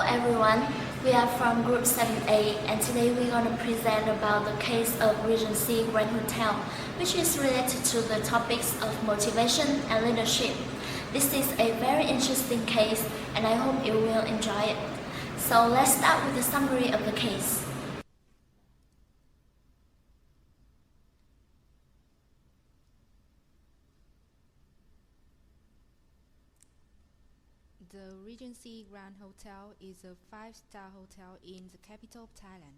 everyone, we are from Group 7A and today we're going to present about the case of Regency Grand Hotel, which is related to the topics of motivation and leadership. This is a very interesting case and I hope you will enjoy it. So let's start with the summary of the case. The Regency Grand Hotel is a 5-star hotel in the capital of Thailand.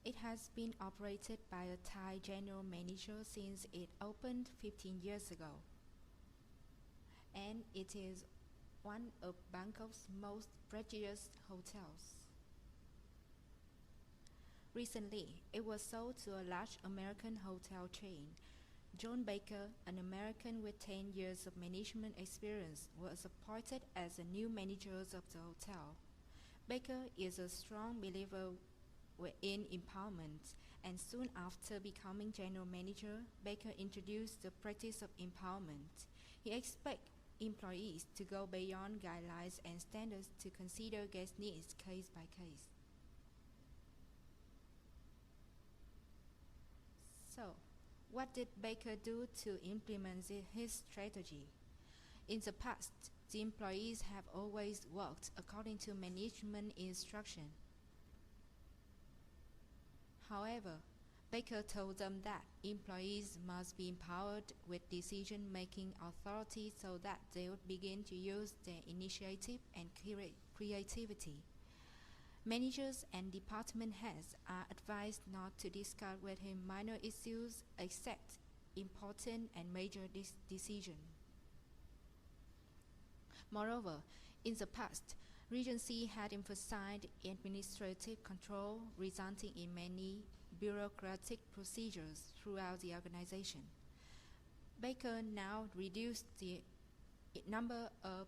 It has been operated by a Thai general manager since it opened 15 years ago. And it is one of Bangkok's most prestigious hotels. Recently, it was sold to a large American hotel chain. John Baker, an American with 10 years of management experience, was appointed as the new manager of the hotel. Baker is a strong believer in empowerment, and soon after becoming general manager, Baker introduced the practice of empowerment. He expects employees to go beyond guidelines and standards to consider guest needs case by case. So, what did Baker do to implement his strategy? In the past, the employees have always worked according to management instruction. However, Baker told them that employees must be empowered with decision-making authority so that they would begin to use their initiative and creativity. Managers and department heads are advised not to discuss with him minor issues except important and major decisions. Moreover, in the past, Regency had emphasized administrative control, resulting in many bureaucratic procedures throughout the organization. Baker now reduced the number of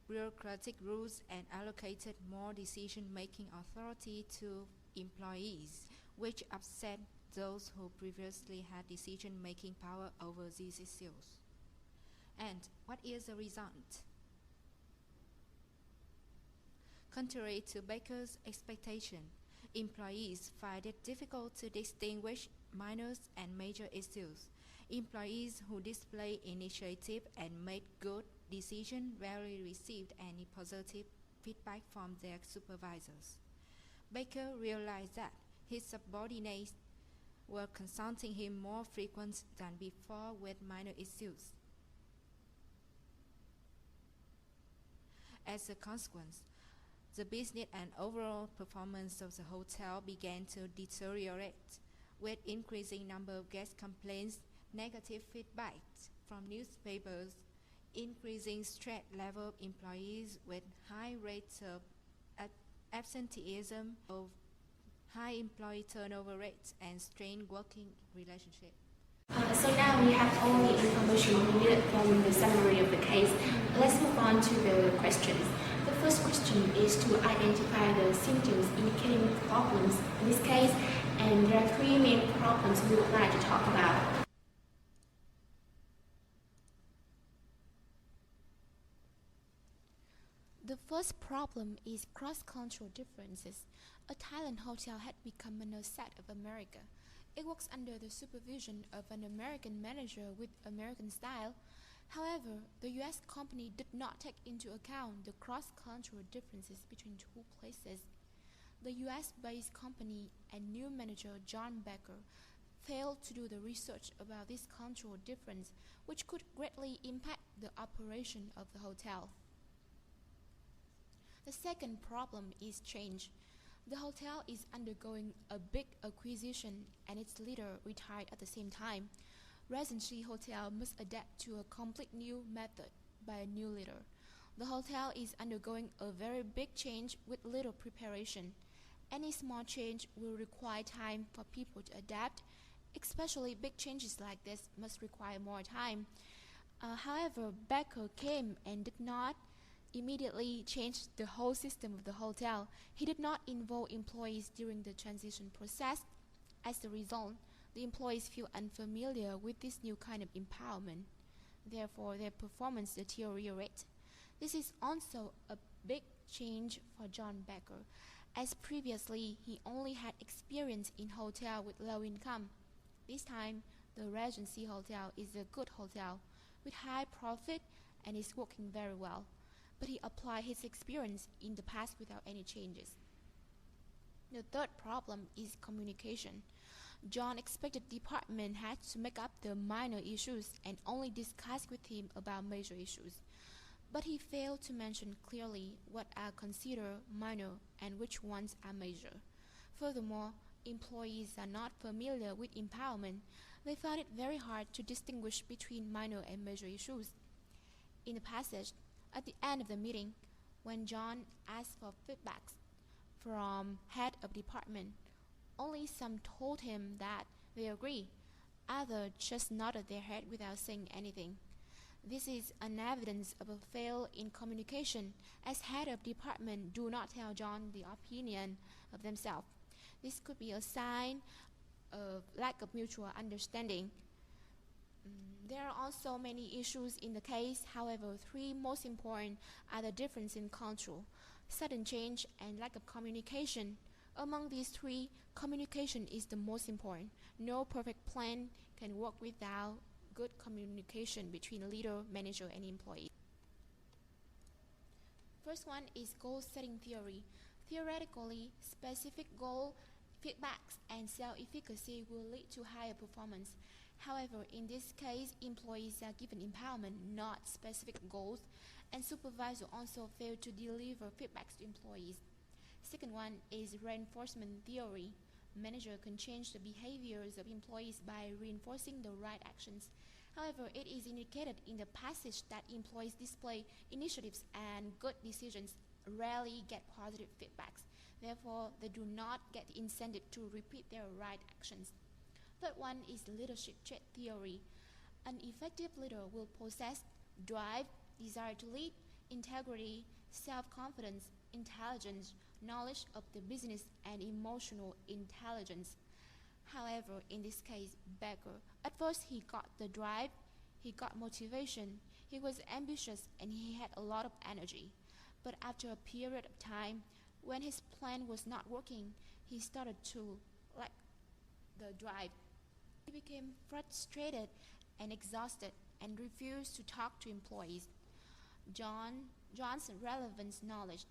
bureaucratic rules and allocated more decision-making authority to employees, which upset those who previously had decision-making power over these issues. And what is the result? Contrary to Baker's expectation, employees find it difficult to distinguish minor and major issues. Employees who display initiative and make good decisions rarely received any positive feedback from their supervisors. Baker realized that his subordinates were consulting him more frequently than before with minor issues. As a consequence, the business and overall performance of the hotel began to deteriorate, with increasing number of guest complaints, negative feedback from newspapers, increasing stress level of employees with high rates of absenteeism, of high employee turnover rates, and strained working relationship. So now we have all the information we needed from the summary of the case. Let's move on to the questions. The first question is to identify the symptoms indicating problems in this case, and there are three main problems we would like to talk about. The first problem is cross-cultural differences. A Thailand hotel had become an asset of America. It works under the supervision of an American manager with American style. However, the US company did not take into account the cross-cultural differences between two places. The US-based company and new manager John Baker failed to do the research about this cultural difference, which could greatly impact the operation of the hotel. The second problem is change. The hotel is undergoing a big acquisition and its leader retired at the same time. Regency Hotel must adapt to a complete new method by a new leader. The hotel is undergoing a very big change with little preparation. Any small change will require time for people to adapt. Especially big changes like this must require more time. However, Baker came and did not immediately changed the whole system of the hotel. He did not involve employees during the transition process. As a result, the employees feel unfamiliar with this new kind of empowerment. Therefore, their performance deteriorates. This is also a big change for John Becker, as previously he only had experience in hotel with low income. This time, the Regency Hotel is a good hotel with high profit and is working very well, but he applied his experience in the past without any changes. The third problem is communication. John expected department heads to make up the minor issues and only discuss with him about major issues. But he failed to mention clearly what are considered minor and which ones are major. Furthermore, employees are not familiar with empowerment. They found it very hard to distinguish between minor and major issues. In the passage, at the end of the meeting, when John asked for feedbacks from head of department, only some told him that they agree. Others just nodded their head without saying anything. This is an evidence of a fail in communication, as head of department do not tell John the opinion of themselves. This could be a sign of lack of mutual understanding. There are also many issues in the case. However, three most important are the difference in control, sudden change, and lack of communication. Among these three, communication is the most important. No perfect plan can work without good communication between leader, manager, and employee. First one is goal setting theory. Theoretically, specific goal, feedbacks, and self-efficacy will lead to higher performance. However, in this case, employees are given empowerment, not specific goals, and supervisors also fail to deliver feedbacks to employees. Second one is reinforcement theory. Manager can change the behaviors of employees by reinforcing the right actions. However, it is indicated in the passage that employees display initiatives and good decisions rarely get positive feedbacks. Therefore, they do not get the incentive to repeat their right actions. Third one is leadership trait theory. An effective leader will possess drive, desire to lead, integrity, self-confidence, intelligence, knowledge of the business, and emotional intelligence. However, in this case, Becker, at first he got the drive, he got motivation, he was ambitious, and he had a lot of energy. But after a period of time, when his plan was not working, he started to lack the drive. He became frustrated and exhausted and refused to talk to employees. John's relevant knowledge.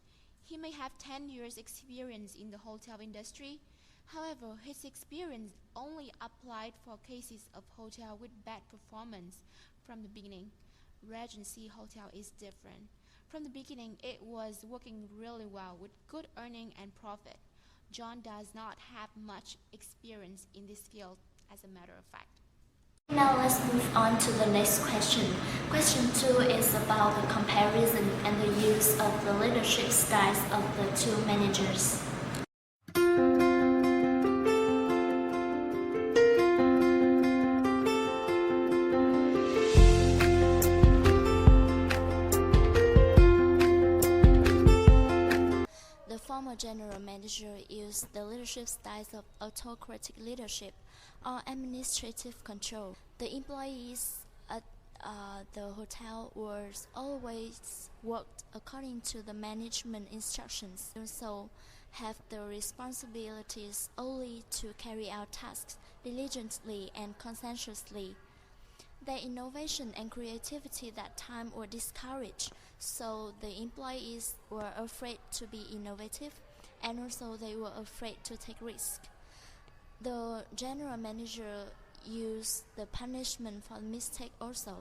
He may have 10 years experience in the hotel industry. However, his experience only applied for cases of hotel with bad performance from the beginning. Regency Hotel is different. From the beginning, it was working really well with good earning and profit. John does not have much experience in this field, as a matter of fact. Now let's move on to the next question. Question 2 is about the comparison and the use of the leadership styles of the two managers. The former general manager used the leadership styles of autocratic leadership or administrative control. The employees at the hotel was always worked according to the management instructions, also have the responsibilities only to carry out tasks diligently and conscientiously. Their innovation and creativity that time were discouraged, so the employees were afraid to be innovative, and also they were afraid to take risks. The general manager used the punishment for mistake also.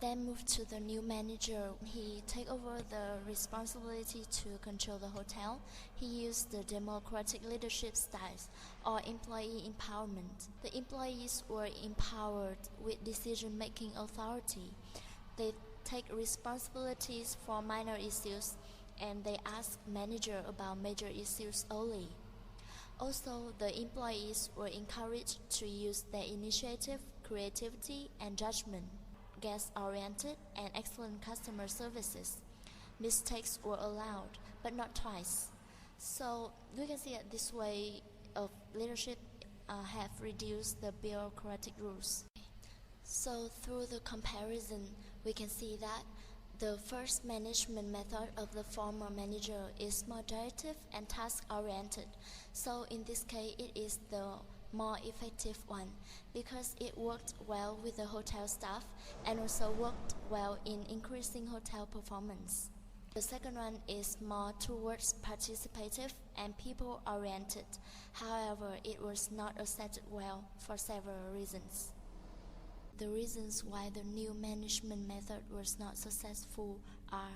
Then moved to the new manager. He take over the responsibility to control the hotel. He used the democratic leadership styles or employee empowerment. The employees were empowered with decision-making authority. They take responsibilities for minor issues and they ask manager about major issues only. Also, the employees were encouraged to use their initiative, creativity, and judgment. Guest-oriented and excellent customer services. Mistakes were allowed, but not twice. So we can see that this way of leadership have reduced the bureaucratic rules. So through the comparison, we can see that The first management method of the former manager is more directive and task-oriented. So in this case, it is the more effective one because it worked well with the hotel staff and also worked well in increasing hotel performance. The second one is more towards participative and people-oriented. However, it was not accepted well for several reasons. The reasons why the new management method was not successful are,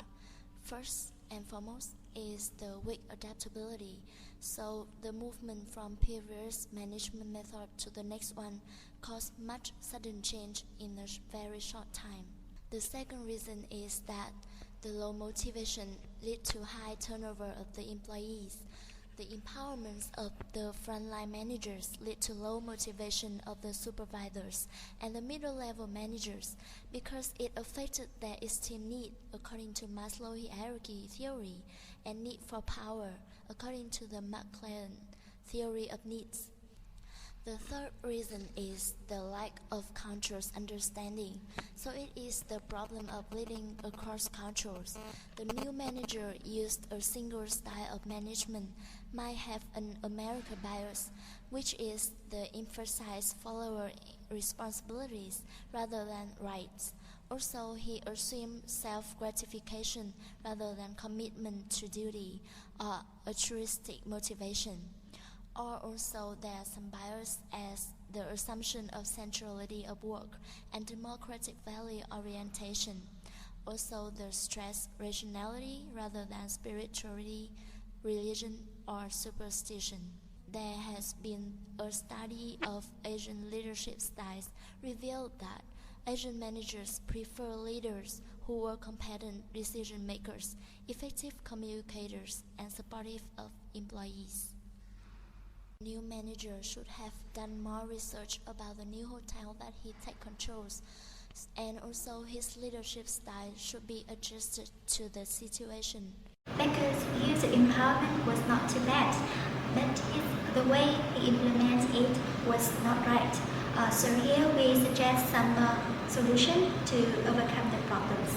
first and foremost, is the weak adaptability. So the movement from previous management method to the next one caused much sudden change in a very short time. The second reason is that the low motivation led to high turnover of the employees. The empowerment of the frontline managers led to low motivation of the supervisors and the middle-level managers because it affected their esteem need according to Maslow's hierarchy theory and need for power according to the McLaren theory of needs. The third reason is the lack of cultural understanding. So it is the problem of leading across cultures. The new manager used a single style of management might have an American bias, which is the emphasize follower responsibilities rather than rights. Also, he assumed self-gratification rather than commitment to duty or altruistic motivation. Or also there are some bias as the assumption of centrality of work and democratic value orientation. Also the stress regionality rather than spirituality, religion or superstition. There has been a study of Asian leadership styles revealed that Asian managers prefer leaders who were competent decision makers, effective communicators, and supportive of employees. New manager should have done more research about the new hotel that he take controls, and also his leadership style should be adjusted to the situation. Becker's view the empowerment was not too bad, but the way he implemented it was not right. So here we suggest some solution to overcome the problems.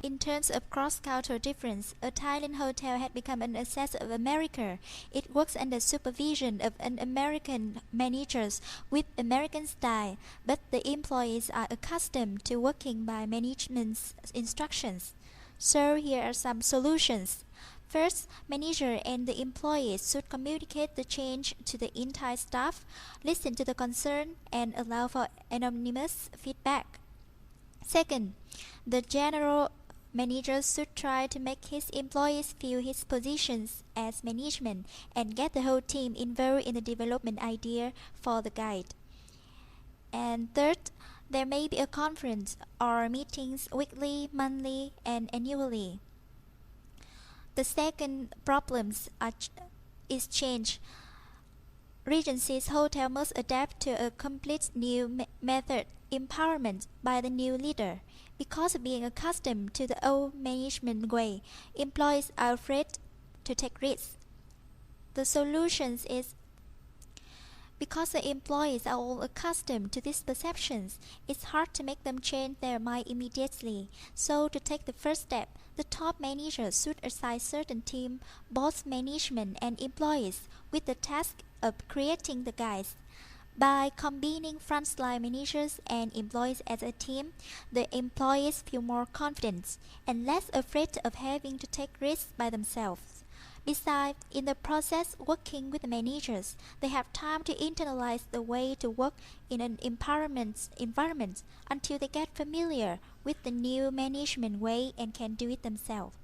In terms of cross-cultural difference, a Thailand hotel had become an asset of America. It works under supervision of an American managers with American style, but the employees are accustomed to working by management's instructions. So here are some solutions. First, manager and the employees should communicate the change to the entire staff, listen to the concern, and allow for anonymous feedback. Second, the general manager should try to make his employees feel his positions as management and get the whole team involved in the development idea for the guide. And third, there may be a conference or meetings weekly, monthly, and annually. The second problem is change. Regency's hotel must adapt to a complete new method, empowerment by the new leader. Because of being accustomed to the old management way, employees are afraid to take risks. The solution is because the employees are all accustomed to these perceptions, it's hard to make them change their mind immediately. So to take the first step, the top manager should assign certain team, both management and employees, with the task of creating the guides. By combining frontline managers and employees as a team, the employees feel more confident and less afraid of having to take risks by themselves. Besides, in the process working with the managers, they have time to internalize the way to work in an empowerment environment until they get familiar with the new management way and can do it themselves.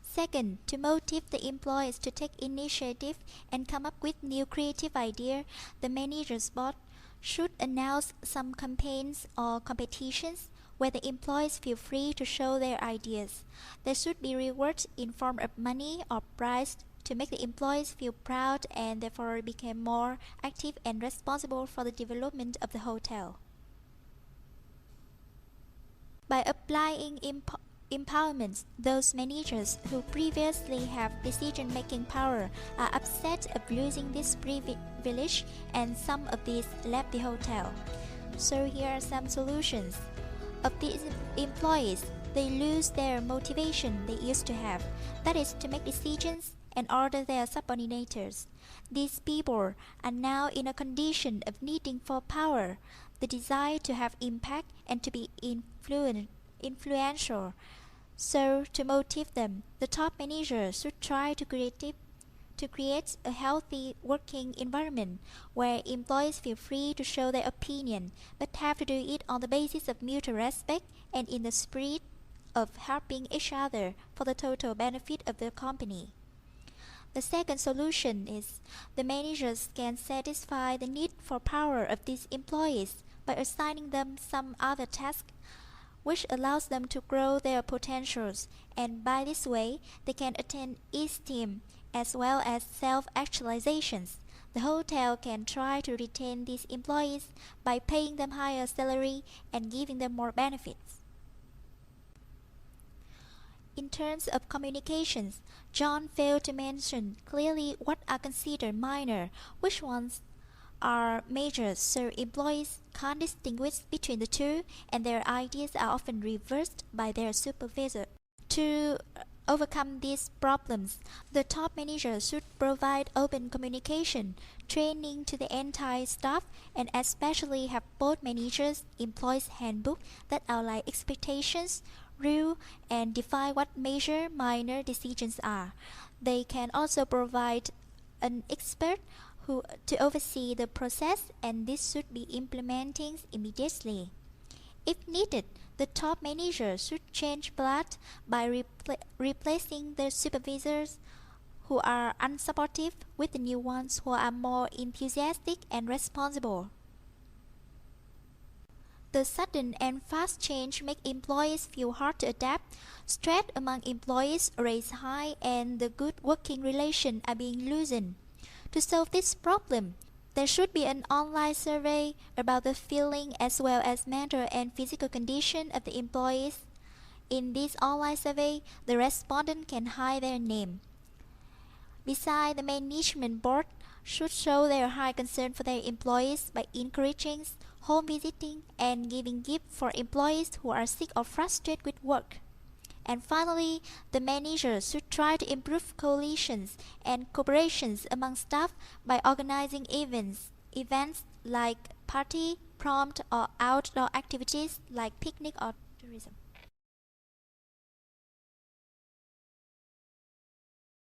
Second, to motivate the employees to take initiative and come up with new creative ideas, the managers board should announce some campaigns or competitions where the employees feel free to show their ideas. There should be rewards in form of money or prize to make the employees feel proud and therefore become more active and responsible for the development of the hotel. By applying empowerment, those managers who previously have decision-making power are upset of losing this privilege, and some of these left the hotel. So here are some solutions. Of these employees, they lose their motivation they used to have, that is to make decisions and order their subordinators. These people are now in a condition of needing for power, the desire to have impact and to be influential. So to motivate them, the top manager should try to create a healthy working environment where employees feel free to show their opinion, but have to do it on the basis of mutual respect and in the spirit of helping each other for the total benefit of the company. The second solution is the managers can satisfy the need for power of these employees by assigning them some other task which allows them to grow their potentials, and by this way they can attain esteem as well as self-actualizations. The hotel can try to retain these employees by paying them higher salary and giving them more benefits. In terms of communications, John failed to mention clearly what are considered minor, which ones are major, so employees can't distinguish between the two, and their ideas are often reversed by their supervisor. To overcome these problems, the top manager should provide open communication, training to the entire staff, and especially have both managers' employees' handbook that outline expectations, rule, and define what major, minor decisions are. They can also provide an expert to oversee the process, and this should be implemented immediately. If needed, the top manager should change blood by replacing the supervisors who are unsupportive with the new ones who are more enthusiastic and responsible. The sudden and fast change make employees feel hard to adapt, stress among employees raise high, and the good working relations are being loosened. To solve this problem, there should be an online survey about the feeling as well as mental and physical condition of the employees. In this online survey, the respondent can hide their name. Besides, the management board should show their high concern for their employees by encouraging home visiting and giving gifts for employees who are sick or frustrated with work. And finally, the manager should try to improve coalitions and cooperations among staff by organizing events like party, prompt, or outdoor activities like picnic or tourism.